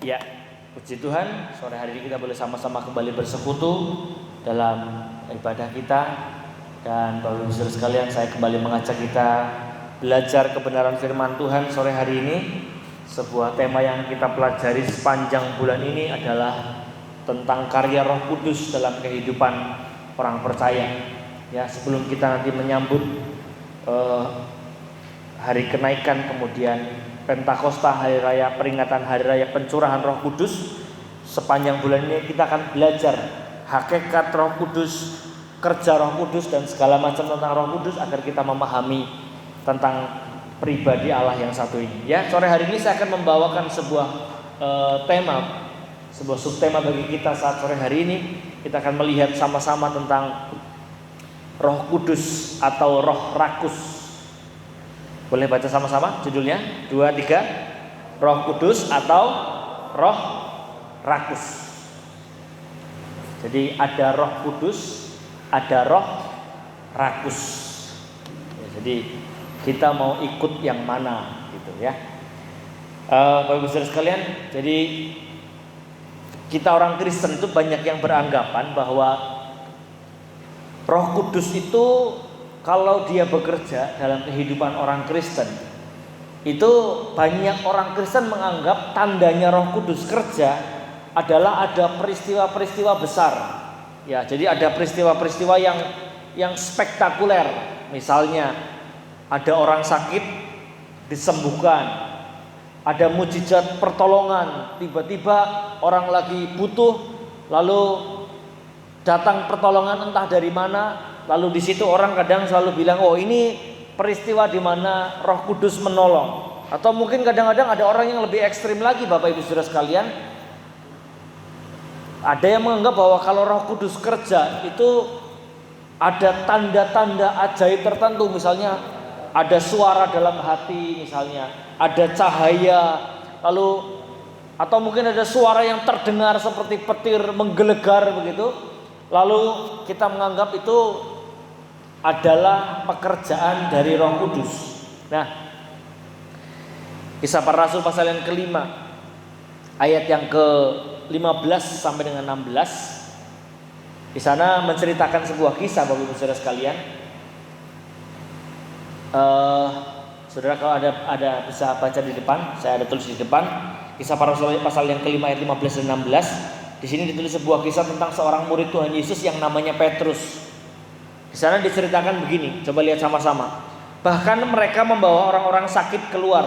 Ya, puji Tuhan, sore hari ini kita boleh sama-sama kembali bersekutu dalam ibadah kita. Dan Bapak Ibu Saudara sekalian, saya kembali mengajak kita belajar kebenaran firman Tuhan sore hari ini. Sebuah tema yang kita pelajari sepanjang bulan ini adalah tentang karya Roh Kudus dalam kehidupan orang percaya. Ya, sebelum kita nanti menyambut hari kenaikan, kemudian Pentakosta, hari raya peringatan hari raya pencurahan Roh Kudus, sepanjang bulan ini kita akan belajar hakikat Roh Kudus, kerja Roh Kudus, dan segala macam tentang Roh Kudus agar kita memahami tentang pribadi Allah yang satu ini. Ya, sore hari ini saya akan membawakan sebuah tema, sebuah subtema bagi kita saat sore hari ini. Kita akan melihat sama-sama tentang Roh Kudus atau Roh Rakus. Boleh baca sama-sama judulnya? 2, 3. Roh Kudus atau Roh Rakus. Jadi ada Roh Kudus, ada Roh Rakus. Ya, jadi kita mau ikut yang mana gitu ya. Bapak Ibu Saudara sekalian, jadi kita orang Kristen itu banyak yang beranggapan bahwa Roh Kudus itu kalau dia bekerja dalam kehidupan orang Kristen, itu banyak orang Kristen menganggap tandanya Roh Kudus kerja adalah ada peristiwa-peristiwa besar. Ya, jadi ada peristiwa-peristiwa yang spektakuler. Misalnya ada orang sakit disembuhkan, ada mujizat pertolongan, tiba-tiba orang lagi butuh, lalu datang pertolongan entah dari mana. Lalu di situ orang kadang selalu bilang, oh ini peristiwa di mana Roh Kudus menolong. Atau mungkin kadang-kadang ada orang yang lebih ekstrim lagi, Bapak Ibu Saudara sekalian. Ada yang menganggap bahwa kalau Roh Kudus kerja itu ada tanda-tanda ajaib tertentu. Misalnya ada suara dalam hati, misalnya ada cahaya, lalu atau mungkin ada suara yang terdengar seperti petir menggelegar begitu. Lalu kita menganggap itu adalah pekerjaan dari Roh Kudus. Nah, Kisah Para Rasul pasal yang kelima, ayat yang ke-15 sampai dengan 16. Di sana menceritakan sebuah kisah, Bapak Ibu Saudara sekalian. Saudara kalau ada bisa baca di depan, saya ada tulis di depan. Kisah Para Rasul pasal yang kelima ayat 15 dan 16. Di sini ditulis sebuah kisah tentang seorang murid Tuhan Yesus yang namanya Petrus. Di sana diceritakan begini, coba lihat sama-sama. Bahkan mereka membawa orang-orang sakit keluar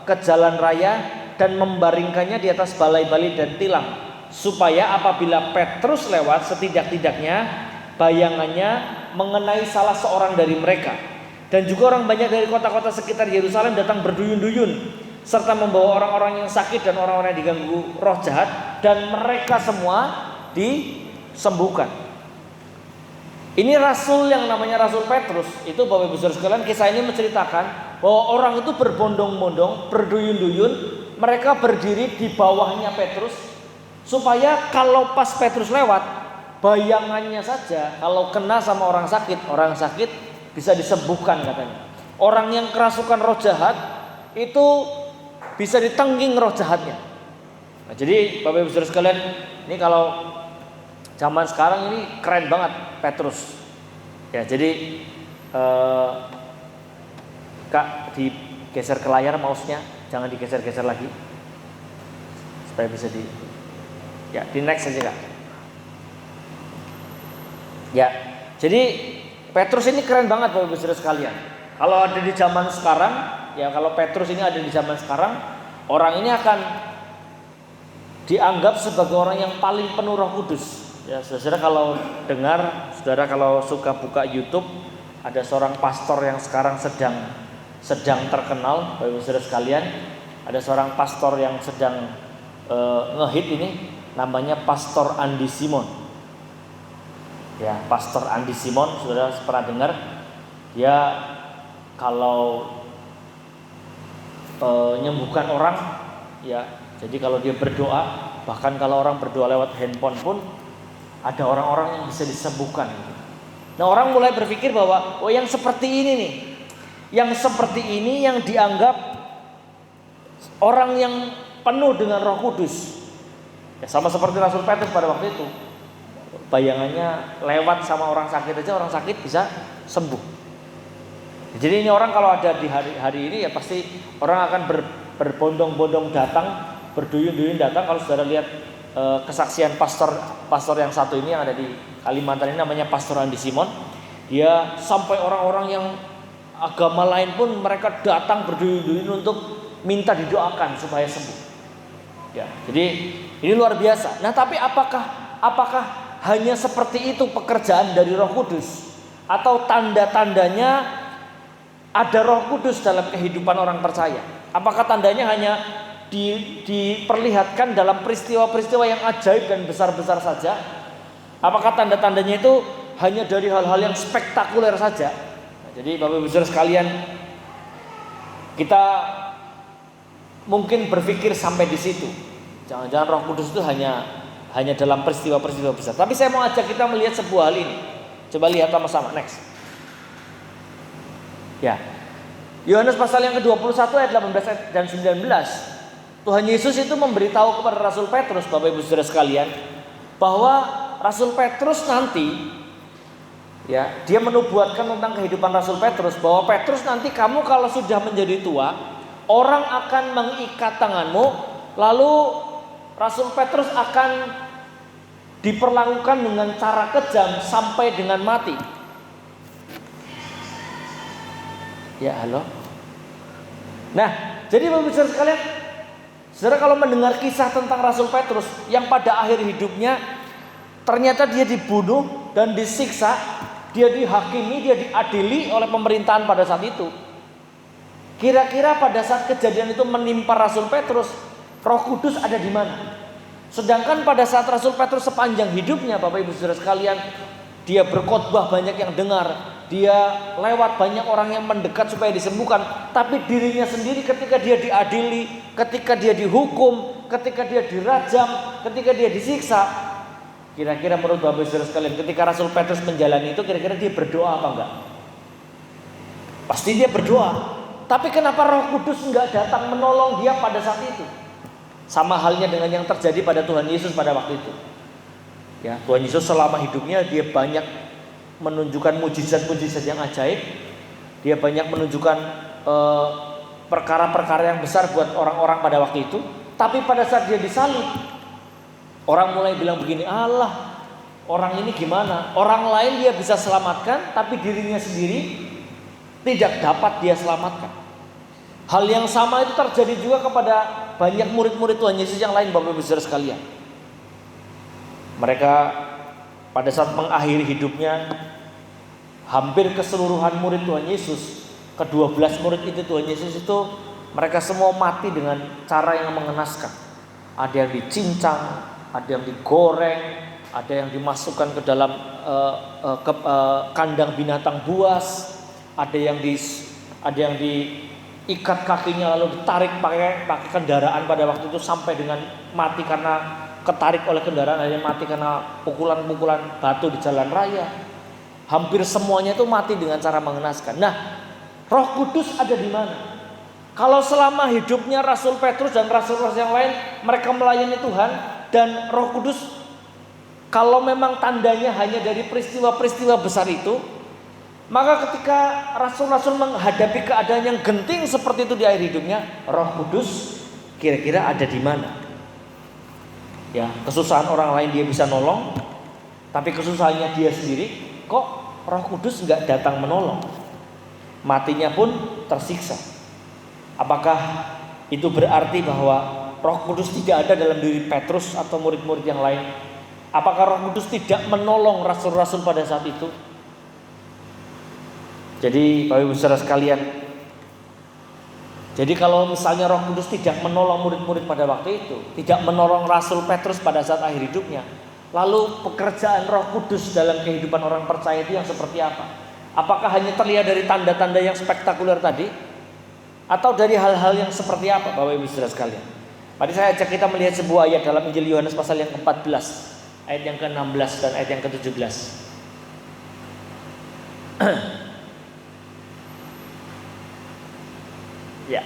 ke jalan raya dan membaringkannya di atas balai-balai dan tilang, supaya apabila Petrus lewat, setidak-tidaknya bayangannya mengenai salah seorang dari mereka. Dan juga orang banyak dari kota-kota sekitar Yerusalem datang berduyun-duyun, serta membawa orang-orang yang sakit dan orang-orang yang diganggu roh jahat, dan mereka semua disembuhkan. Ini rasul yang namanya Rasul Petrus. Itu Bapak Ibu Saudara sekalian, kisah ini menceritakan bahwa orang itu berbondong-bondong, berduyun-duyun, mereka berdiri di bawahnya Petrus, supaya kalau pas Petrus lewat, bayangannya saja kalau kena sama orang sakit bisa disembuhkan katanya. Orang yang kerasukan roh jahat itu bisa ditengging roh jahatnya. Nah, jadi Bapak Ibu Saudara sekalian, ini kalau zaman sekarang ini keren banget Petrus. Ya, jadi Kak, digeser ke layar mouse-nya, jangan digeser-geser lagi, supaya bisa di next aja Kak. Ya, jadi Petrus ini keren banget Bapak Ibu Saudara sekalian. Kalau ada di zaman sekarang, ya kalau Petrus ini ada di zaman sekarang, orang ini akan dianggap sebagai orang yang paling penuh Roh Kudus. Ya, saudara kalau dengar, saudara kalau suka buka YouTube, ada seorang pastor yang sekarang sedang terkenal, Bapak Ibu Saudara sekalian. Ada seorang pastor yang sedang ngehit ini, namanya Pastor Andy Simon. Ya, Pastor Andy Simon, saudara pernah dengar? Dia kalau menyembuhkan orang, ya. Jadi kalau dia berdoa, bahkan kalau orang berdoa lewat handphone pun ada orang-orang yang bisa disembuhkan. Nah, orang mulai berpikir bahwa oh yang seperti ini nih, yang seperti ini yang dianggap orang yang penuh dengan Roh Kudus. Ya sama seperti Rasul Petrus pada waktu itu. Bayangannya lewat sama orang sakit aja, orang sakit bisa sembuh. Jadi ini orang kalau ada di hari ini ya pasti orang akan berbondong-bondong datang, berduyun-duyun datang. Kalau saudara lihat kesaksian pastor yang satu ini yang ada di Kalimantan ini, namanya Pastor Andi Simon. Dia sampai orang-orang yang agama lain pun mereka datang berduyun-duyun untuk minta didoakan supaya sembuh. Ya, jadi ini luar biasa. Nah, tapi apakah hanya seperti itu pekerjaan dari Roh Kudus, atau tanda-tandanya ada Roh Kudus dalam kehidupan orang percaya? Apakah tandanya hanya diperlihatkan dalam peristiwa-peristiwa yang ajaib dan besar-besar saja? Apakah tanda-tandanya itu hanya dari hal-hal yang spektakuler saja? Nah, jadi Bapak Ibu Saudara sekalian, kita mungkin berpikir sampai di situ. Jangan-jangan Roh Kudus itu hanya dalam peristiwa-peristiwa besar. Tapi saya mau ajak kita melihat sebuah hal ini. Coba lihat sama-sama, next. Ya. Yohanes pasal yang ke-21 ayat 18 dan 19. Tuhan Yesus itu memberitahu kepada Rasul Petrus, Bapak Ibu Saudara sekalian, bahwa Rasul Petrus nanti, ya, dia menubuatkan tentang kehidupan Rasul Petrus, bahwa Petrus nanti kamu kalau sudah menjadi tua, orang akan mengikat tanganmu, lalu Rasul Petrus akan diperlakukan dengan cara kejam sampai dengan mati. Ya, halo. Nah, jadi Bapak Ibu Saudara sekalian, saudara kalau mendengar kisah tentang Rasul Petrus yang pada akhir hidupnya ternyata dia dibunuh dan disiksa, dia dihakimi, dia diadili oleh pemerintahan pada saat itu. Kira-kira pada saat kejadian itu menimpa Rasul Petrus, Roh Kudus ada di mana? Sedangkan pada saat Rasul Petrus sepanjang hidupnya, Bapak Ibu Saudara sekalian, dia berkhotbah, banyak yang dengar, dia lewat banyak orang yang mendekat supaya disembuhkan. Tapi dirinya sendiri ketika dia diadili, ketika dia dihukum, ketika dia dirajam, ketika dia disiksa, kira-kira menurut Bapak Ibu Saudara sekalian, ketika Rasul Petrus menjalani itu, kira-kira dia berdoa apa enggak? Pasti dia berdoa. Tapi kenapa Roh Kudus enggak datang menolong dia pada saat itu? Sama halnya dengan yang terjadi pada Tuhan Yesus pada waktu itu. Ya, Tuhan Yesus selama hidupnya dia banyak menunjukkan mujizat-mujizat yang ajaib. Dia banyak menunjukkan perkara-perkara yang besar buat orang-orang pada waktu itu. Tapi pada saat dia disalib, orang mulai bilang begini, Allah, orang ini gimana? Orang lain dia bisa selamatkan, tapi dirinya sendiri tidak dapat dia selamatkan. Hal yang sama itu terjadi juga kepada banyak murid-murid Tuhan Yesus yang lain, Bapak Ibu Saudara sekalian. Mereka pada saat mengakhiri hidupnya, hampir keseluruhan murid Tuhan Yesus, ke-12 murid itu Tuhan Yesus itu, mereka semua mati dengan cara yang mengenaskan. Ada yang dicincang, ada yang digoreng, ada yang dimasukkan ke dalam kandang binatang buas, ada yang diikat kakinya lalu ditarik pakai kendaraan pada waktu itu sampai dengan mati karena ketarik oleh kendaraan, ada yang mati karena pukulan-pukulan batu di jalan raya. Hampir semuanya itu mati dengan cara mengenaskan. Nah, Roh Kudus ada di mana? Kalau selama hidupnya Rasul Petrus dan rasul-rasul yang lain mereka melayani Tuhan, dan Roh Kudus kalau memang tandanya hanya dari peristiwa-peristiwa besar itu, maka ketika rasul-rasul menghadapi keadaan yang genting seperti itu di akhir hidupnya, Roh Kudus kira-kira ada di mana? Ya, kesusahan orang lain dia bisa nolong, tapi kesusahannya dia sendiri kok Roh Kudus nggak datang menolong. Matinya pun tersiksa. Apakah itu berarti bahwa Roh Kudus tidak ada dalam diri Petrus atau murid-murid yang lain? Apakah Roh Kudus tidak menolong rasul-rasul pada saat itu? Jadi Bapak Ibu Saudara sekalian, jadi kalau misalnya Roh Kudus tidak menolong murid-murid pada waktu itu, tidak menolong Rasul Petrus pada saat akhir hidupnya, lalu pekerjaan Roh Kudus dalam kehidupan orang percaya itu yang seperti apa? Apakah hanya terlihat dari tanda-tanda yang spektakuler tadi, atau dari hal-hal yang seperti apa, Bapak Ibu Saudara sekalian? Tadi saya ajak kita melihat sebuah ayat dalam Injil Yohanes pasal yang ke-14, ayat yang ke-16 dan ayat yang ke-17. Ya.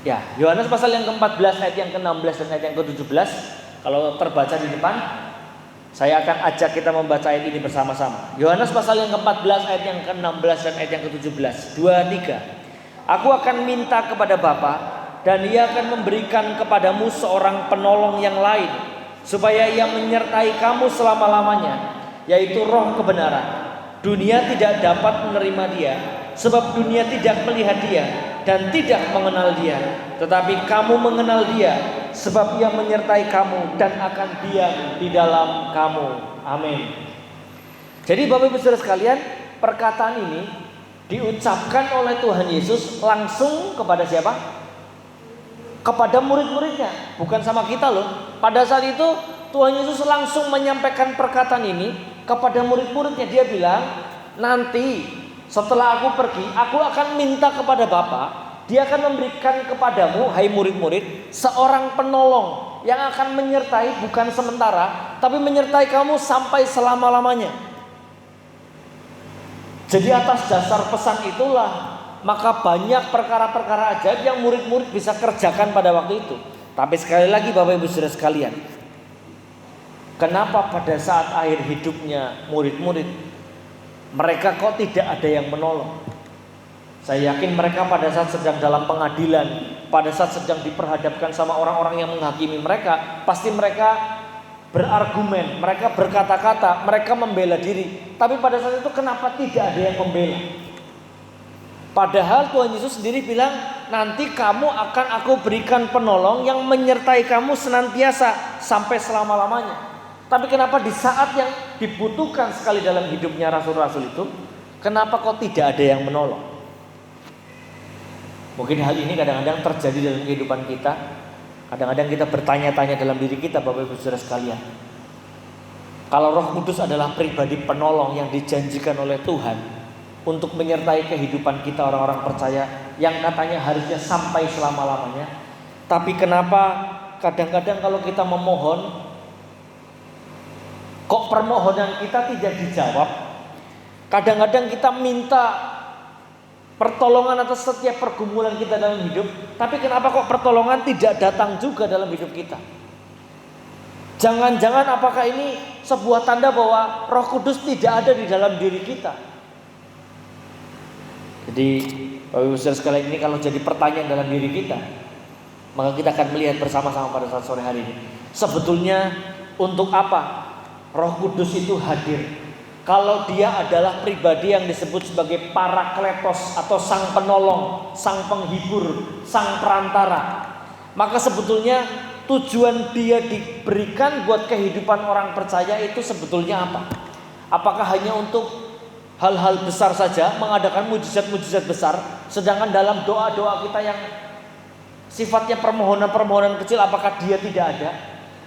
Ya, Yohanes pasal yang ke-14 ayat yang ke-16 dan ayat yang ke-17. Kalau terbaca di depan, saya akan ajak kita membaca ayat ini bersama-sama. Yohanes pasal yang ke-14 ayat yang ke-16 dan ayat yang ke-17. 2, 3. Aku akan minta kepada Bapa, dan Ia akan memberikan kepadamu seorang penolong yang lain, supaya Ia menyertai kamu selama-lamanya, yaitu Roh kebenaran. Dunia tidak dapat menerima Dia, sebab dunia tidak melihat Dia dan tidak mengenal Dia. Tetapi kamu mengenal Dia, sebab Ia menyertai kamu dan akan diam di dalam kamu. Amin. Jadi Bapak Ibu Saudara sekalian, perkataan ini diucapkan oleh Tuhan Yesus langsung kepada siapa? Kepada murid-muridnya, bukan sama kita loh. Pada saat itu Tuhan Yesus langsung menyampaikan perkataan ini kepada murid-muridnya. Dia bilang, nanti setelah aku pergi, aku akan minta kepada Bapa. Dia akan memberikan kepadamu, hai murid-murid, seorang penolong yang akan menyertai, bukan sementara, tapi menyertai kamu sampai selama-lamanya. Jadi atas dasar pesan itulah, maka banyak perkara-perkara ajaib yang murid-murid bisa kerjakan pada waktu itu. Tapi sekali lagi Bapak Ibu Saudara sekalian, kenapa pada saat akhir hidupnya murid-murid, mereka kok tidak ada yang menolong? Saya yakin mereka pada saat sedang dalam pengadilan, pada saat sedang diperhadapkan sama orang-orang yang menghakimi mereka, pasti mereka berargumen, mereka berkata-kata, mereka membela diri. Tapi pada saat itu kenapa tidak ada yang membela? Padahal Tuhan Yesus sendiri bilang, nanti kamu akan aku berikan penolong yang menyertai kamu senantiasa sampai selama-lamanya. Tapi kenapa di saat yang dibutuhkan sekali dalam hidupnya rasul-rasul itu, kenapa kok tidak ada yang menolong? Mungkin hal ini kadang-kadang terjadi dalam kehidupan kita. Kadang-kadang kita bertanya-tanya dalam diri kita, Bapak Ibu Saudara sekalian. Kalau Roh Kudus adalah pribadi penolong yang dijanjikan oleh Tuhan untuk menyertai kehidupan kita orang-orang percaya yang katanya harusnya sampai selama-lamanya, tapi kenapa kadang-kadang kalau kita memohon, kok permohonan kita tidak dijawab? Kadang-kadang kita minta pertolongan atas setiap pergumulan kita dalam hidup, tapi kenapa kok pertolongan tidak datang juga dalam hidup kita? Jangan-jangan apakah ini sebuah tanda bahwa Roh Kudus tidak ada di dalam diri kita? Jadi Bapak Ibu Saudara sekalian, ini kalau jadi pertanyaan dalam diri kita, maka kita akan melihat bersama-sama pada saat sore hari ini. Sebetulnya untuk apa Roh Kudus itu hadir? Kalau dia adalah pribadi yang disebut sebagai Parakletos atau sang penolong, sang penghibur, sang perantara, maka sebetulnya tujuan dia diberikan buat kehidupan orang percaya itu sebetulnya apa? Apakah hanya untuk hal-hal besar saja, mengadakan mujizat-mujizat besar, sedangkan dalam doa-doa kita yang sifatnya permohonan-permohonan kecil, apakah dia tidak ada?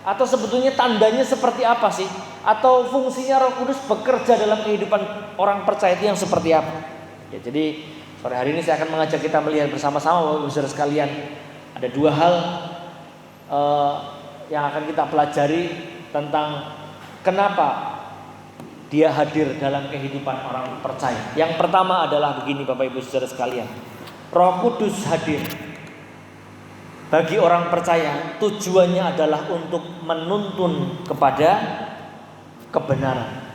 Atau sebetulnya tandanya seperti apa sih? Atau fungsinya Roh Kudus bekerja dalam kehidupan orang percaya itu yang seperti apa? Ya, jadi sore hari ini saya akan mengajak kita melihat bersama-sama Bapak Ibu Saudara sekalian. Ada dua hal yang akan kita pelajari tentang kenapa dia hadir dalam kehidupan orang percaya. Yang pertama adalah begini Bapak Ibu Saudara sekalian. Roh Kudus hadir bagi orang percaya, tujuannya adalah untuk menuntun kepada kebenaran.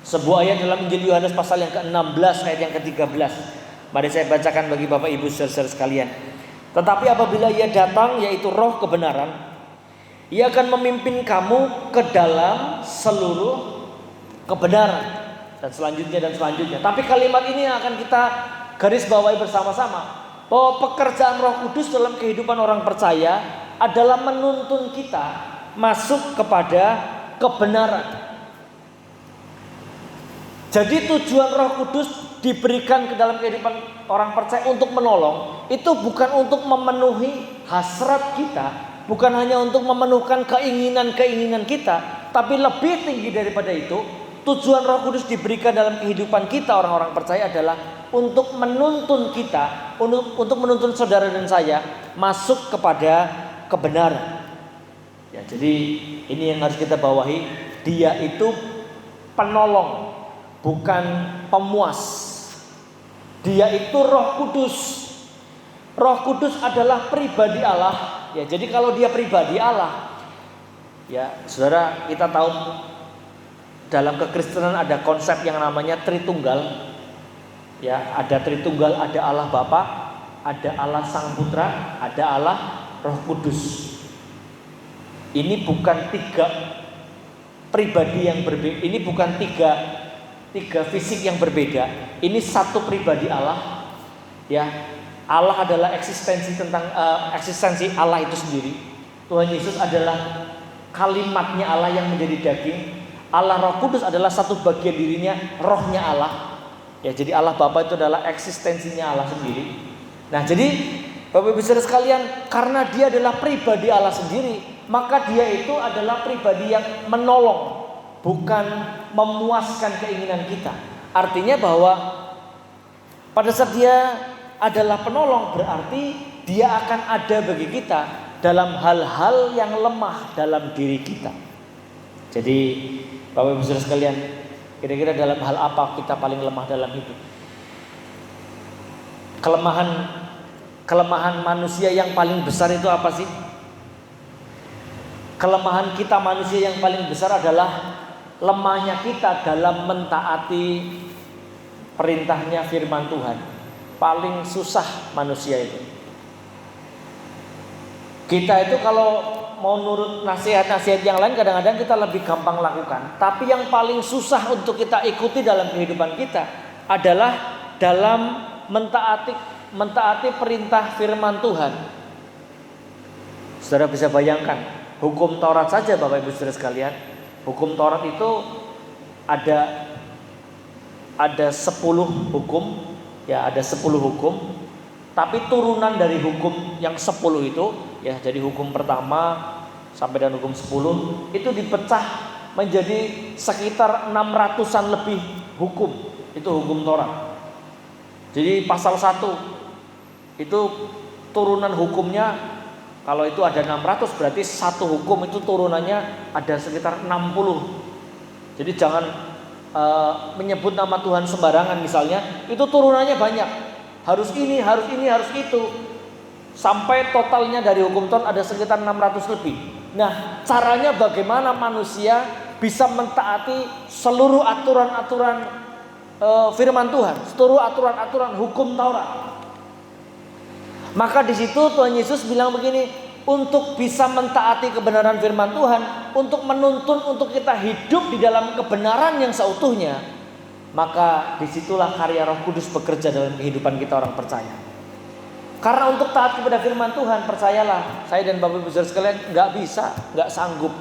Sebuah ayat dalam Injil Yohanes pasal yang ke-16 ayat yang ke-13. Mari saya bacakan bagi Bapak Ibu saudara sekalian. Tetapi apabila Ia datang, yaitu Roh kebenaran, Ia akan memimpin kamu ke dalam seluruh kebenaran. Dan selanjutnya. Tapi kalimat ini yang akan kita garis bawahi bersama-sama, bahwa pekerjaan Roh Kudus dalam kehidupan orang percaya adalah menuntun kita masuk kepada kebenaran. Jadi tujuan Roh Kudus diberikan ke dalam kehidupan orang percaya untuk menolong, itu bukan untuk memenuhi hasrat kita, bukan hanya untuk memenuhkan keinginan-keinginan kita, tapi lebih tinggi daripada itu, tujuan Roh Kudus diberikan dalam kehidupan kita orang-orang percaya adalah untuk menuntun kita, untuk menuntun saudara dan saya masuk kepada kebenaran. Ya, jadi ini yang harus kita bawahi. Dia itu penolong, bukan pemuas. Dia itu Roh Kudus. Roh Kudus adalah pribadi Allah. Ya, jadi kalau dia pribadi Allah, ya, saudara, kita tahu dalam kekristenan ada konsep yang namanya Tritunggal. Ya, ada Tritunggal, ada Allah Bapa, ada Allah Sang Putra, ada Allah Roh Kudus. Ini bukan tiga pribadi yang berbeda. Ini bukan tiga fisik yang berbeda. Ini satu pribadi Allah. Ya. Allah adalah eksistensi Allah itu sendiri. Tuhan Yesus adalah kalimatnya Allah yang menjadi daging. Allah Roh Kudus adalah satu bagian dirinya, rohnya Allah. Ya, jadi Allah Bapa itu adalah eksistensinya Allah sendiri. Nah, jadi Bapak Ibu Saudara sekalian, karena dia adalah pribadi Allah sendiri, maka dia itu adalah pribadi yang menolong, bukan memuaskan keinginan kita. Artinya bahwa pada saat dia adalah penolong, berarti dia akan ada bagi kita dalam hal-hal yang lemah dalam diri kita. Jadi Bapak Ibu Saudara sekalian, kira-kira dalam hal apa kita paling lemah dalam hidup? Kelemahan manusia yang paling besar itu apa sih? Kelemahan kita manusia yang paling besar adalah lemahnya kita dalam mentaati perintahnya firman Tuhan. Paling susah manusia itu. Kita itu kalau mau nurut nasihat-nasihat yang lain kadang-kadang kita lebih gampang lakukan. Tapi yang paling susah untuk kita ikuti dalam kehidupan kita adalah dalam mentaati perintah firman Tuhan. Saudara bisa bayangkan, hukum Taurat saja Bapak Ibu Saudara sekalian. Hukum Taurat itu ada 10 hukum. Ya, ada 10 hukum. Tapi turunan dari hukum yang 10 itu, ya, jadi hukum pertama sampai dengan hukum 10 itu dipecah menjadi sekitar 600-an lebih hukum. Itu hukum Taurat. Jadi pasal 1 itu turunan hukumnya, kalau itu ada 600 berarti satu hukum itu turunannya ada sekitar 60. Jadi jangan menyebut nama Tuhan sembarangan misalnya, itu turunannya banyak. Harus ini, harus ini, harus itu. Sampai totalnya dari hukum Taurat ada sekitar 600 lebih. Nah, caranya bagaimana manusia bisa mentaati seluruh aturan-aturan firman Tuhan, seluruh aturan-aturan hukum Taurat? Maka di situ Tuhan Yesus bilang begini, untuk bisa mentaati kebenaran firman Tuhan, untuk menuntun untuk kita hidup di dalam kebenaran yang seutuhnya, maka disitulah karya Roh Kudus bekerja dalam kehidupan kita orang percaya. Karena untuk taat kepada firman Tuhan, percayalah, saya dan Bapak Ibu Saudara sekalian nggak sanggup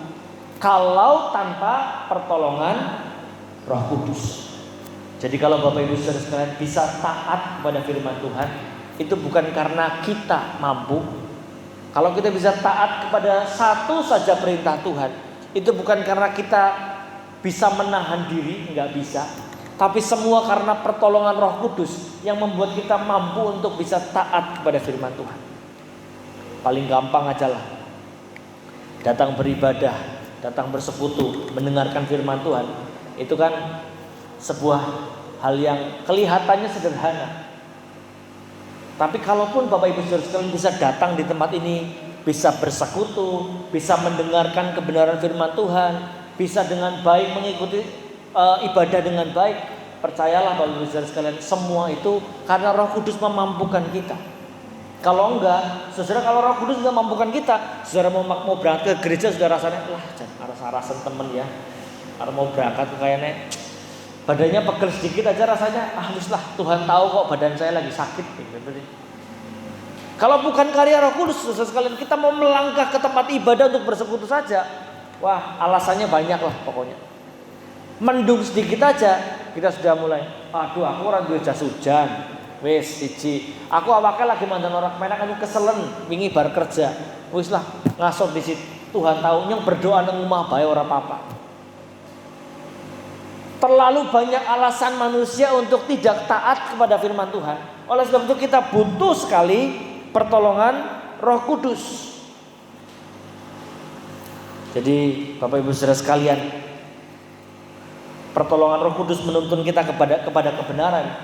kalau tanpa pertolongan Roh Kudus. Jadi kalau Bapak Ibu Saudara sekalian bisa taat kepada firman Tuhan, itu bukan karena kita mampu. Kalau kita bisa taat kepada satu saja perintah Tuhan, itu bukan karena kita bisa menahan diri, enggak bisa. Tapi semua karena pertolongan Roh Kudus yang membuat kita mampu untuk bisa taat kepada firman Tuhan. Paling gampang aja lah, datang beribadah, datang bersekutu, mendengarkan firman Tuhan. Itu kan sebuah hal yang kelihatannya sederhana. Tapi kalaupun Bapak Ibu Saudara sekalian bisa datang di tempat ini, bisa bersekutu, bisa mendengarkan kebenaran firman Tuhan, bisa dengan baik mengikuti ibadah dengan baik, percayalah Bapak Ibu Saudara sekalian, semua itu karena Roh Kudus memampukan kita. Kalau enggak, saudara, kalau Roh Kudus enggak memampukan kita, saudara mau berangkat ke gereja, saudara rasanya aras-arasan temen ya, kalau mau berangkat kayaknya badannya pegel sedikit aja rasanya, wis lah, Tuhan tahu kok badan saya lagi sakit. Kalau bukan karya Roh Kudus, saudara sekalian, kita mau melangkah ke tempat ibadah untuk bersekutu saja, wah, alasannya banyak lah pokoknya. Mendung sedikit aja kita sudah mulai, aduh aku orang duwe jas hujan, wis siji, aku awake lagi mandan orang kemenak, aku keselen wingi bar kerja, wis lah ngasor di situ, Tuhan tahu, nyong berdoa nang omah bae ora apa-apa. Terlalu banyak alasan manusia untuk tidak taat kepada firman Tuhan. Oleh sebab itu kita butuh sekali pertolongan Roh Kudus. Jadi Bapak Ibu Saudara sekalian, pertolongan Roh Kudus menuntun kita kepada kebenaran.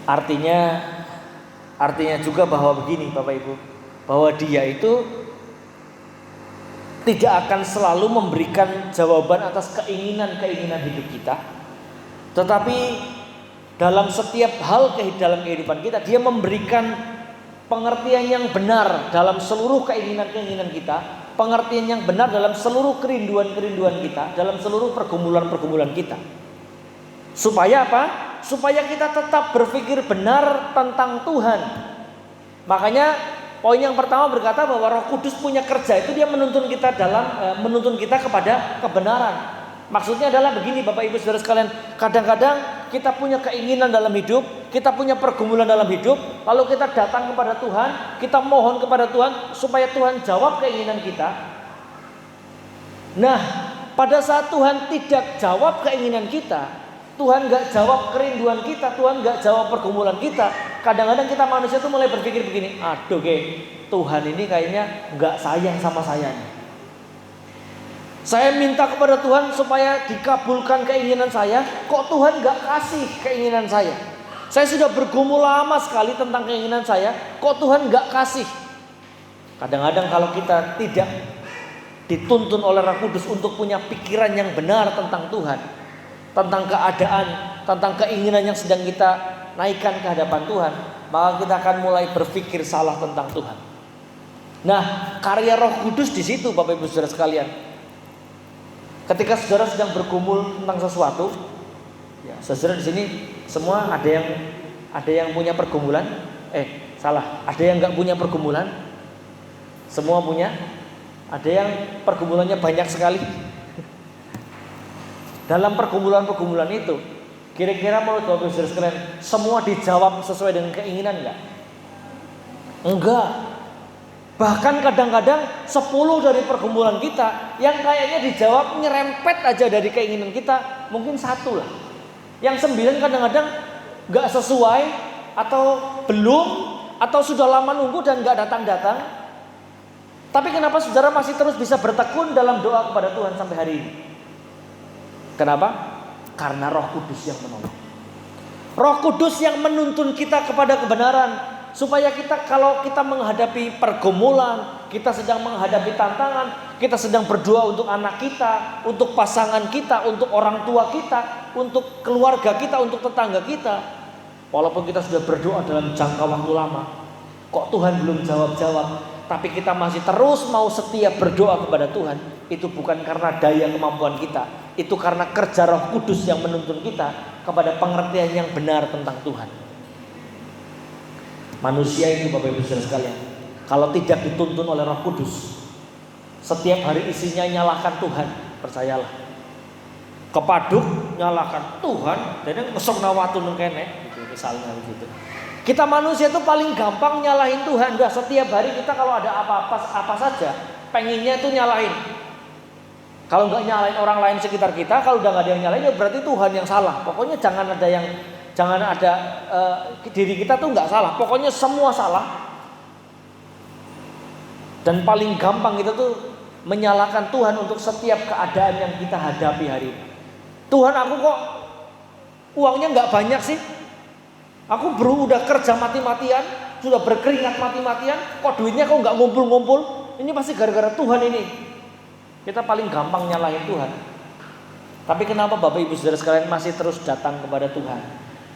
Artinya Artinya juga bahwa begini Bapak Ibu, bahwa Dia itu tidak akan selalu memberikan jawaban atas keinginan-keinginan hidup kita, tetapi dalam setiap hal dalam kehidupan kita, Dia memberikan pengertian yang benar dalam seluruh keinginan-keinginan kita, pengertian yang benar dalam seluruh kerinduan-kerinduan kita, dalam seluruh pergumulan-pergumulan kita. Supaya apa? Supaya kita tetap berpikir benar tentang Tuhan. Makanya poin yang pertama berkata bahwa Roh Kudus punya kerja itu, Dia menuntun kita kepada kebenaran. Maksudnya adalah begini Bapak Ibu Saudara sekalian, kadang-kadang kita punya keinginan dalam hidup, kita punya pergumulan dalam hidup, lalu kita datang kepada Tuhan, kita mohon kepada Tuhan supaya Tuhan jawab keinginan kita. Nah, pada saat Tuhan tidak jawab keinginan kita, Tuhan gak jawab kerinduan kita, Tuhan gak jawab pergumulan kita, kadang-kadang kita manusia itu mulai berpikir begini, aduh Tuhan ini kayaknya gak sayang sama saya nih. Saya minta kepada Tuhan supaya dikabulkan keinginan saya, kok Tuhan gak kasih keinginan saya. Saya sudah bergumul lama sekali tentang keinginan saya, kok Tuhan gak kasih. Kadang-kadang kalau kita tidak dituntun oleh Roh Kudus untuk punya pikiran yang benar tentang Tuhan, tentang keadaan, tentang keinginan yang sedang kita naikkan ke hadapan Tuhan, maka kita akan mulai berpikir salah tentang Tuhan. Nah, karya Roh Kudus di situ Bapak Ibu Saudara sekalian. Ketika saudara sedang bergumul tentang sesuatu, ya, saudara di sini semua ada yang punya pergumulan, ada yang nggak punya pergumulan, semua punya, ada yang pergumulannya banyak sekali. Dalam pergumulan-pergumulan itu, kira-kira menurut Bapak Saudara sekalian, semua dijawab sesuai dengan keinginan nggak? Enggak. Bahkan kadang-kadang 10 dari pergumulan kita yang kayaknya dijawab nyerempet aja dari keinginan kita, mungkin 1 lah. Yang 9 kadang-kadang gak sesuai, atau belum, atau sudah lama nunggu dan gak datang-datang. Tapi kenapa saudara masih terus bisa bertekun dalam doa kepada Tuhan sampai hari ini? Kenapa? Karena Roh Kudus yang menolong. Roh Kudus yang menuntun kita kepada kebenaran. Supaya kalau kita menghadapi pergumulan, kita sedang menghadapi tantangan, kita sedang berdoa untuk anak kita, untuk pasangan kita, untuk orang tua kita, untuk keluarga kita, untuk tetangga kita. Walaupun kita sudah berdoa dalam jangka waktu lama, kok Tuhan belum jawab-jawab, tapi kita masih terus mau setia berdoa kepada Tuhan. Itu bukan karena daya kemampuan kita, itu karena kerja Roh Kudus yang menuntun kita kepada pengertian yang benar tentang Tuhan. Manusia itu Bapak Ibu Saudara sekalian, kalau tidak dituntun oleh Roh Kudus, setiap hari isinya nyalahkan Tuhan, percayalah. Kepaduk nyalahkan Tuhan, dan yang kesok nawatu nengkene, gitu, misalnya begitu. Kita manusia itu paling gampang nyalahin Tuhan. Dah setiap hari kita kalau ada apa saja, pengennya itu nyalahin. Kalau nggak nyalahin orang lain sekitar kita, kalau udah nggak ada yang nyalahin, ya berarti Tuhan yang salah. Pokoknya jangan ada diri kita tuh nggak salah, pokoknya semua salah. Dan paling gampang kita tuh menyalahkan Tuhan untuk setiap keadaan yang kita hadapi hari ini. Tuhan, aku kok uangnya nggak banyak sih? Aku udah kerja mati-matian, sudah berkeringat mati-matian, kok duitnya kok nggak ngumpul-ngumpul? Ini pasti gara-gara Tuhan ini. Kita paling gampang nyalahin Tuhan. Tapi kenapa Bapak Ibu Saudara sekalian masih terus datang kepada Tuhan?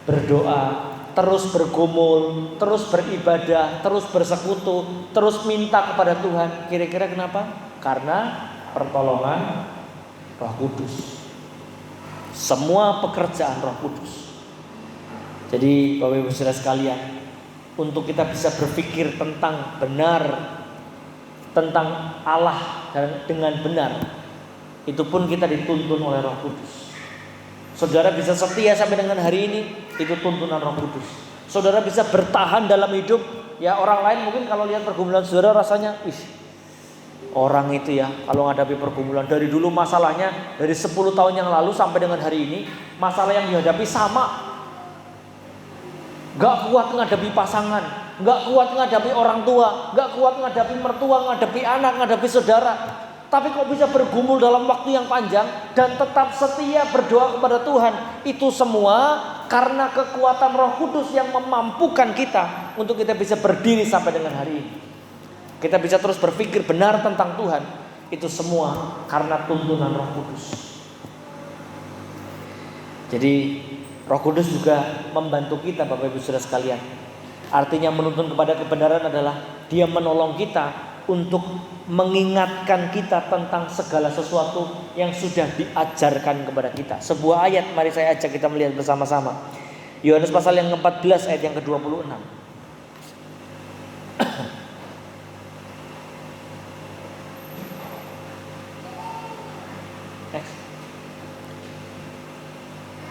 Berdoa, terus bergumul, terus beribadah, terus bersekutu, terus minta kepada Tuhan. Kira-kira kenapa? Karena pertolongan Roh Kudus. Semua pekerjaan Roh Kudus. Jadi Bapak Ibu Saudara sekalian, untuk kita bisa berpikir tentang benar, tentang Allah dengan benar, itu pun kita dituntun oleh Roh Kudus. Saudara bisa setia sampai dengan hari ini, itu tuntunan Roh Kudus. Saudara bisa bertahan dalam hidup. Ya, orang lain mungkin kalau lihat pergumulan saudara rasanya, orang itu ya kalau menghadapi pergumulan dari dulu masalahnya dari 10 tahun yang lalu sampai dengan hari ini, masalah yang dihadapi sama. Gak kuat menghadapi pasangan, gak kuat menghadapi orang tua, gak kuat menghadapi mertua, menghadapi anak, menghadapi saudara. Tapi kok bisa bergumul dalam waktu yang panjang dan tetap setia berdoa kepada Tuhan. Itu semua Karena kekuatan Roh Kudus yang memampukan kita untuk kita bisa berdiri sampai dengan hari ini. Kita bisa terus berpikir benar tentang Tuhan. Itu semua karena tuntunan Roh Kudus. Jadi Roh Kudus juga membantu kita, Bapak Ibu Saudara sekalian. Artinya menuntun kepada kebenaran adalah Dia menolong kita untuk mengingatkan kita tentang segala sesuatu yang sudah diajarkan kepada kita. Sebuah ayat, mari saya ajak kita melihat bersama-sama. Yohanes pasal yang ke-14 ayat yang ke-26. Next.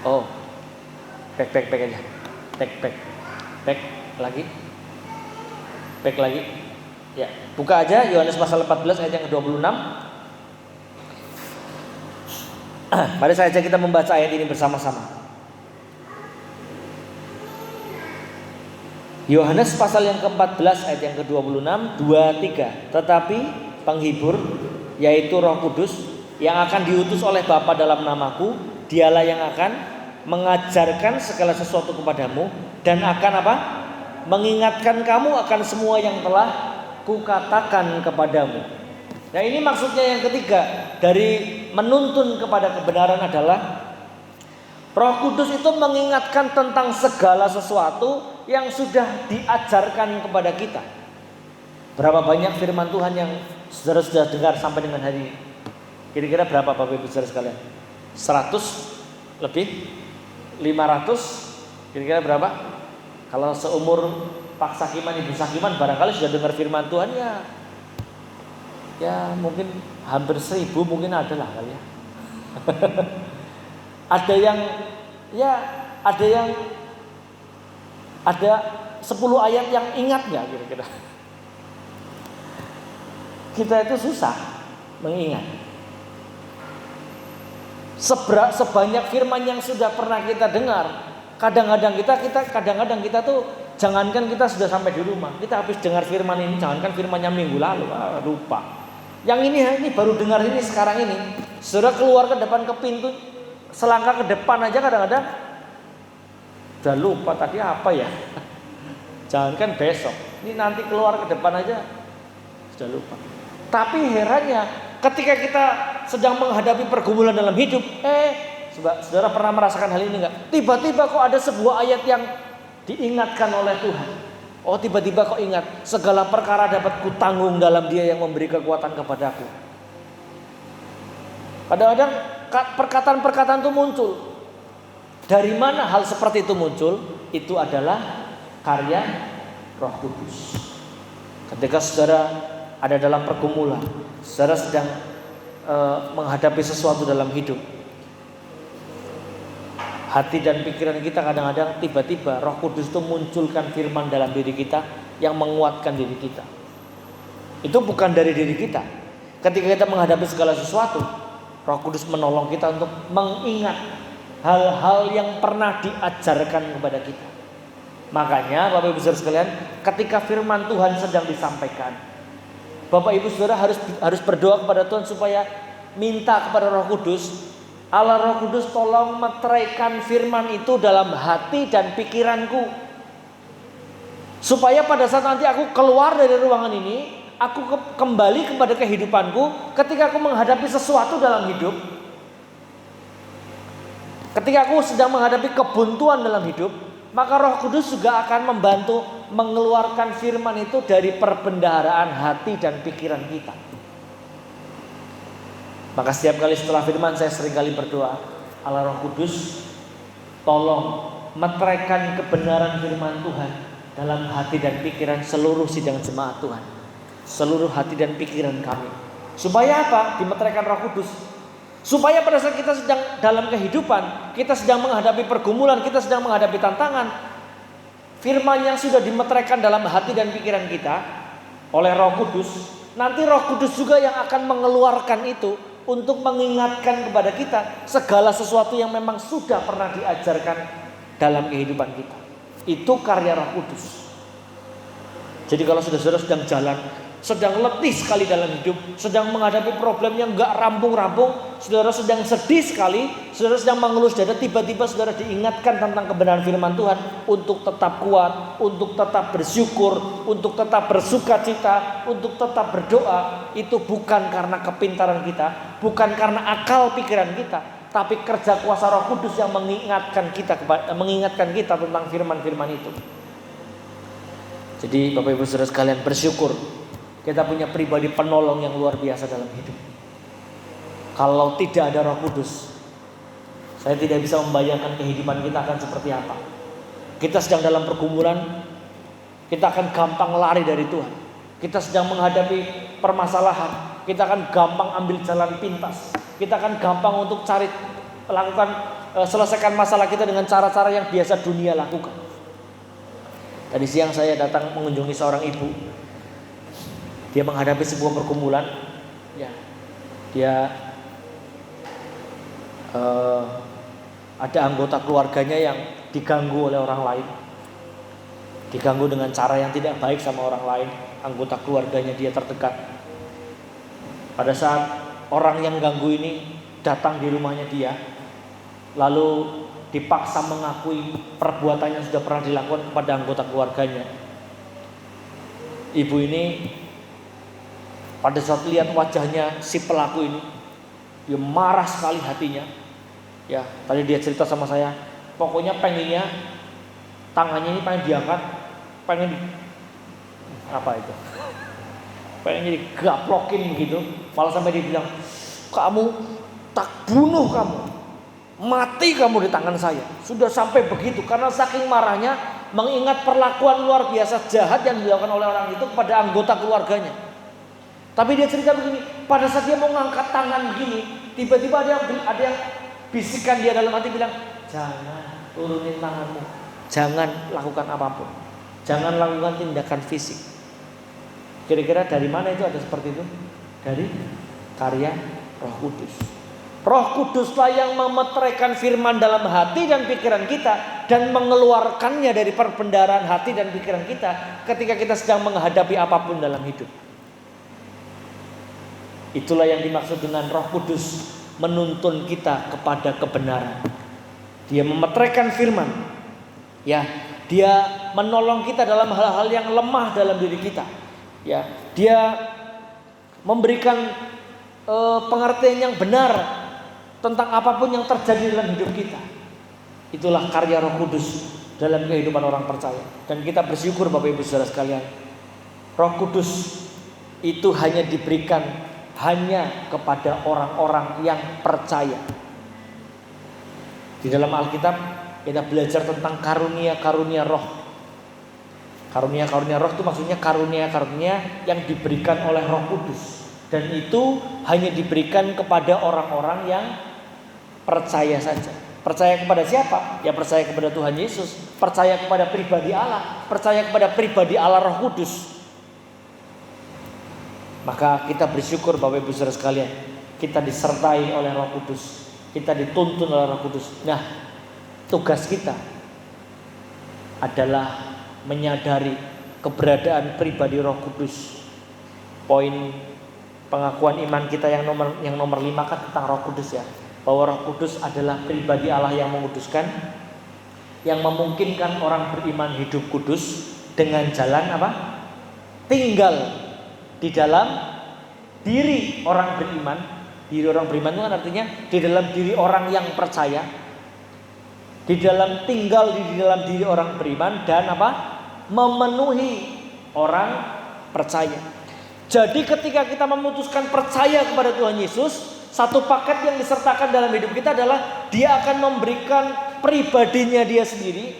Oh, back aja. Back lagi. Back lagi. Ya, buka aja Yohanes pasal 14 ayat yang ke-26. Mari saya ajak kita membaca ayat ini bersama-sama. Yohanes pasal yang ke-14 ayat yang ke-26, 2-3. Tetapi penghibur, yaitu Roh Kudus, yang akan diutus oleh Bapa dalam namaku, Dialah yang akan mengajarkan segala sesuatu kepadamu dan akan apa? Mengingatkan kamu akan semua yang telah kukatakan kepadamu. Nah, ini maksudnya yang ketiga dari menuntun kepada kebenaran adalah Roh Kudus itu mengingatkan tentang segala sesuatu yang sudah diajarkan kepada kita. Berapa banyak firman Tuhan yang saudara sudah dengar sampai dengan hari ini? Kira-kira berapa Bapak Ibu Saudara sekalian? 100 lebih? 500? Kira-kira berapa? Kalau seumur Pak Sakiman, Ibu Sakiman barangkali sudah dengar firman Tuhan ya mungkin hampir 1000 mungkin ada lah kali ya. Ada yang ada 10 ayat yang ingat nggak kira-kira? Kita itu susah mengingat. Sebanyak firman yang sudah pernah kita dengar, kadang-kadang kita tuh jangankan kita sudah sampai di rumah, kita habis dengar firman ini, jangankan firmannya minggu lalu, lupa. Yang ini baru dengar ini sekarang ini, sudah keluar ke depan ke pintu, selangkah ke depan aja kadang-kadang udah lupa tadi apa ya. Jangankan besok, ini nanti keluar ke depan aja sudah lupa. Tapi herannya ketika kita sedang menghadapi pergumulan dalam hidup, saudara pernah merasakan hal ini enggak? Tiba-tiba kok ada sebuah ayat yang diingatkan oleh Tuhan. Oh, tiba-tiba kok ingat, segala perkara dapat kutanggung dalam Dia yang memberi kekuatan kepadaku. Kadang-kadang perkataan-perkataan itu muncul. Dari mana hal seperti itu muncul? Itu adalah karya Roh Kudus. Ketika saudara ada dalam pergumulan, saudara sedang menghadapi sesuatu dalam hidup, hati dan pikiran kita kadang-kadang tiba-tiba Roh Kudus itu munculkan firman dalam diri kita yang menguatkan diri kita. Itu bukan dari diri kita. Ketika kita menghadapi segala sesuatu, Roh Kudus menolong kita untuk mengingat hal-hal yang pernah diajarkan kepada kita. Makanya Bapak Ibu Saudara sekalian, ketika firman Tuhan sedang disampaikan, Bapak Ibu Saudara harus berdoa kepada Tuhan supaya minta kepada Roh Kudus, Allah Roh Kudus tolong meteraikan firman itu dalam hati dan pikiranku. Supaya pada saat nanti aku keluar dari ruangan ini, aku kembali kepada kehidupanku ketika aku menghadapi sesuatu dalam hidup. Ketika aku sedang menghadapi kebuntuan dalam hidup, maka Roh Kudus juga akan membantu mengeluarkan firman itu dari perbendaharaan hati dan pikiran kita. Maka setiap kali setelah firman saya seringkali berdoa, Allah Roh Kudus tolong meteraikan kebenaran firman Tuhan dalam hati dan pikiran seluruh sidang jemaat Tuhan, seluruh hati dan pikiran kami. Supaya apa? Dimeteraikan Roh Kudus. Supaya pada saat kita sedang dalam kehidupan, kita sedang menghadapi pergumulan, kita sedang menghadapi tantangan, firman yang sudah dimeteraikan dalam hati dan pikiran kita oleh Roh Kudus, nanti Roh Kudus juga yang akan mengeluarkan itu untuk mengingatkan kepada kita segala sesuatu yang memang sudah pernah diajarkan dalam kehidupan kita. Itu karya Roh Kudus. Jadi kalau saudara sedang jalan sedang letih sekali dalam hidup, sedang menghadapi problem yang gak rampung-rampung, saudara sedang sedih sekali, saudara sedang mengelus dada, tiba-tiba saudara diingatkan tentang kebenaran firman Tuhan untuk tetap kuat, untuk tetap bersyukur, untuk tetap bersukacita, untuk tetap berdoa. Itu bukan karena kepintaran kita, bukan karena akal pikiran kita, tapi kerja kuasa Roh Kudus yang mengingatkan kita tentang firman-firman itu. Jadi Bapak Ibu Saudara sekalian, bersyukur kita punya pribadi penolong yang luar biasa dalam hidup. Kalau tidak ada Roh Kudus, saya tidak bisa membayangkan kehidupan kita akan seperti apa. Kita sedang dalam pergumulan, kita akan gampang lari dari Tuhan. Kita sedang menghadapi permasalahan, kita akan gampang ambil jalan pintas. Kita akan gampang untuk selesaikan masalah kita dengan cara-cara yang biasa dunia lakukan. Tadi siang saya datang mengunjungi seorang ibu. Dia menghadapi sebuah pergumulan, ya, dia ada anggota keluarganya yang diganggu oleh orang lain, diganggu dengan cara yang tidak baik sama orang lain, anggota keluarganya dia terdekat. Pada saat orang yang ganggu ini datang di rumahnya dia, lalu dipaksa mengakui perbuatannya yang sudah pernah dilakukan kepada anggota keluarganya. Ibu ini pada saat lihat wajahnya si pelaku ini, dia marah sekali hatinya. Ya, tadi dia cerita sama saya, pokoknya pengennya tangannya ini pengen diangkat, pengen digaplokin begitu. Malah sampai dia bilang, kamu tak bunuh kamu, mati kamu di tangan saya. Sudah sampai begitu karena saking marahnya mengingat perlakuan luar biasa jahat yang dilakukan oleh orang itu kepada anggota keluarganya. Tapi dia cerita begini, pada saat dia mau ngangkat tangan begini, tiba-tiba ada yang bisikan dia dalam hati bilang, jangan turunin tanganmu, jangan lakukan apapun, jangan lakukan tindakan fisik. Kira-kira dari mana itu ada seperti itu? Dari karya Roh Kudus. Roh Kuduslah yang memeteraikan firman dalam hati dan pikiran kita dan mengeluarkannya dari perbendaharaan hati dan pikiran kita ketika kita sedang menghadapi apapun dalam hidup. Itulah yang dimaksud dengan Roh Kudus menuntun kita kepada kebenaran. Dia memeteraikan firman. Ya, dia menolong kita dalam hal-hal yang lemah dalam diri kita. Ya, dia memberikan pengertian yang benar tentang apapun yang terjadi dalam hidup kita. Itulah karya Roh Kudus dalam kehidupan orang percaya. Dan kita bersyukur Bapak Ibu Saudara sekalian, Roh Kudus itu hanya diberikan hanya kepada orang-orang yang percaya. Di dalam Alkitab kita belajar tentang karunia-karunia roh. Karunia-karunia roh itu maksudnya karunia-karunia yang diberikan oleh Roh Kudus. Dan itu hanya diberikan kepada orang-orang yang percaya saja. Percaya kepada siapa? Ya percaya kepada Tuhan Yesus. Percaya kepada pribadi Allah. Percaya kepada pribadi Allah Roh Kudus. Maka kita bersyukur Bapak Ibu Saudara sekalian, kita disertai oleh Roh Kudus, kita dituntun oleh Roh Kudus. Nah, tugas kita adalah menyadari keberadaan pribadi Roh Kudus. Poin pengakuan iman kita yang nomor 5 kan tentang Roh Kudus ya, bahwa Roh Kudus adalah pribadi Allah yang menguduskan, yang memungkinkan orang beriman hidup kudus dengan jalan apa? Tinggal di dalam diri orang beriman. Diri orang beriman itu kan artinya di dalam diri orang yang percaya, di dalam tinggal di dalam diri orang beriman dan apa? Memenuhi orang percaya. Jadi ketika kita memutuskan percaya kepada Tuhan Yesus, satu paket yang disertakan dalam hidup kita adalah Dia akan memberikan pribadinya Dia sendiri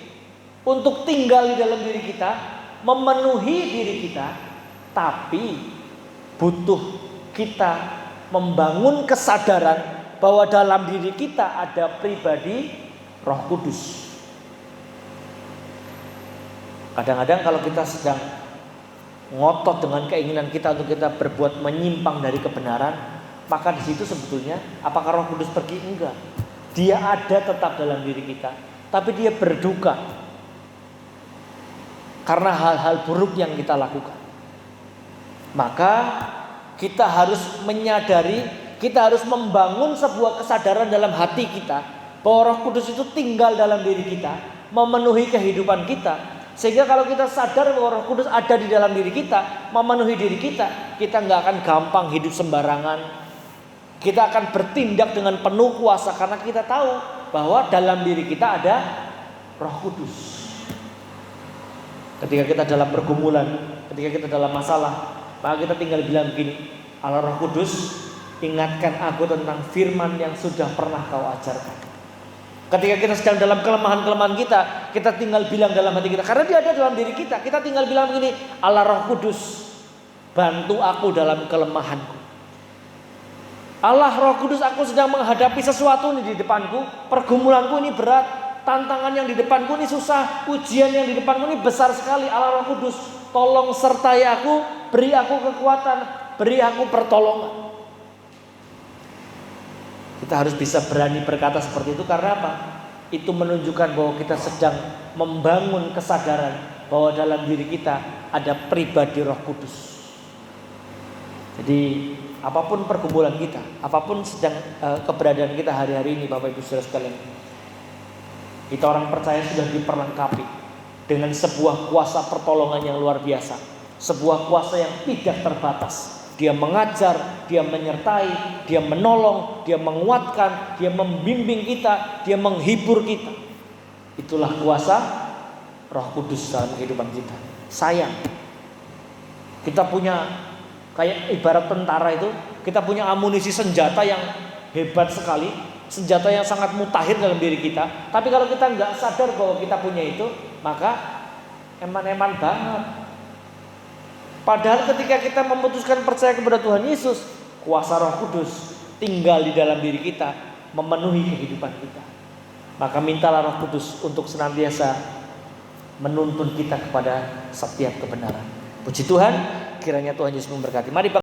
untuk tinggal di dalam diri kita, memenuhi diri kita. Tapi butuh kita membangun kesadaran bahwa dalam diri kita ada pribadi Roh Kudus. Kadang-kadang kalau kita sedang ngotot dengan keinginan kita untuk kita berbuat menyimpang dari kebenaran, maka di situ sebetulnya apakah Roh Kudus pergi? Enggak. Dia ada tetap dalam diri kita, tapi dia berduka karena hal-hal buruk yang kita lakukan. Maka kita harus menyadari, kita harus membangun sebuah kesadaran dalam hati kita bahwa Roh Kudus itu tinggal dalam diri kita, memenuhi kehidupan kita. Sehingga kalau kita sadar bahwa Roh Kudus ada di dalam diri kita, memenuhi diri kita, kita nggak akan gampang hidup sembarangan. Kita akan bertindak dengan penuh kuasa karena kita tahu bahwa dalam diri kita ada Roh Kudus. Ketika kita dalam pergumulan, ketika kita dalam masalah, maka kita tinggal bilang begini, Allah Roh Kudus, ingatkan aku tentang firman yang sudah pernah kau ajarkan. Ketika kita sedang dalam kelemahan-kelemahan kita tinggal bilang dalam hati kita, karena dia ada dalam diri kita tinggal bilang begini, Allah Roh Kudus, bantu aku dalam kelemahanku. Allah Roh Kudus, aku sedang menghadapi sesuatu ini di depanku, pergumulanku ini berat, tantangan yang di depanku ini susah, ujian yang di depanku ini besar sekali. Allah Roh Kudus, tolong sertai aku, beri aku kekuatan, beri aku pertolongan. Kita harus bisa berani berkata seperti itu karena apa? Itu menunjukkan bahwa kita sedang membangun kesadaran bahwa dalam diri kita ada pribadi Roh Kudus. Jadi apapun pergumulan kita, apapun sedang keberadaan kita hari-hari ini, Bapak Ibu Saudara sekalian, kita orang percaya sudah diperlengkapi dengan sebuah kuasa pertolongan yang luar biasa, sebuah kuasa yang tidak terbatas. Dia mengajar, dia menyertai, dia menolong, dia menguatkan, dia membimbing kita, dia menghibur kita. Itulah kuasa Roh Kudus dalam kehidupan kita. Sayang, kita punya kayak ibarat tentara itu, kita punya amunisi senjata yang hebat sekali, senjata yang sangat mutakhir dalam diri kita. Tapi kalau kita nggak sadar bahwa kita punya itu, maka eman-eman banget. Padahal ketika kita memutuskan percaya kepada Tuhan Yesus, kuasa Roh Kudus tinggal di dalam diri kita, memenuhi kehidupan kita. Maka mintalah Roh Kudus untuk senantiasa menuntun kita kepada setiap kebenaran. Puji Tuhan, kiranya Tuhan Yesus memberkati. Mari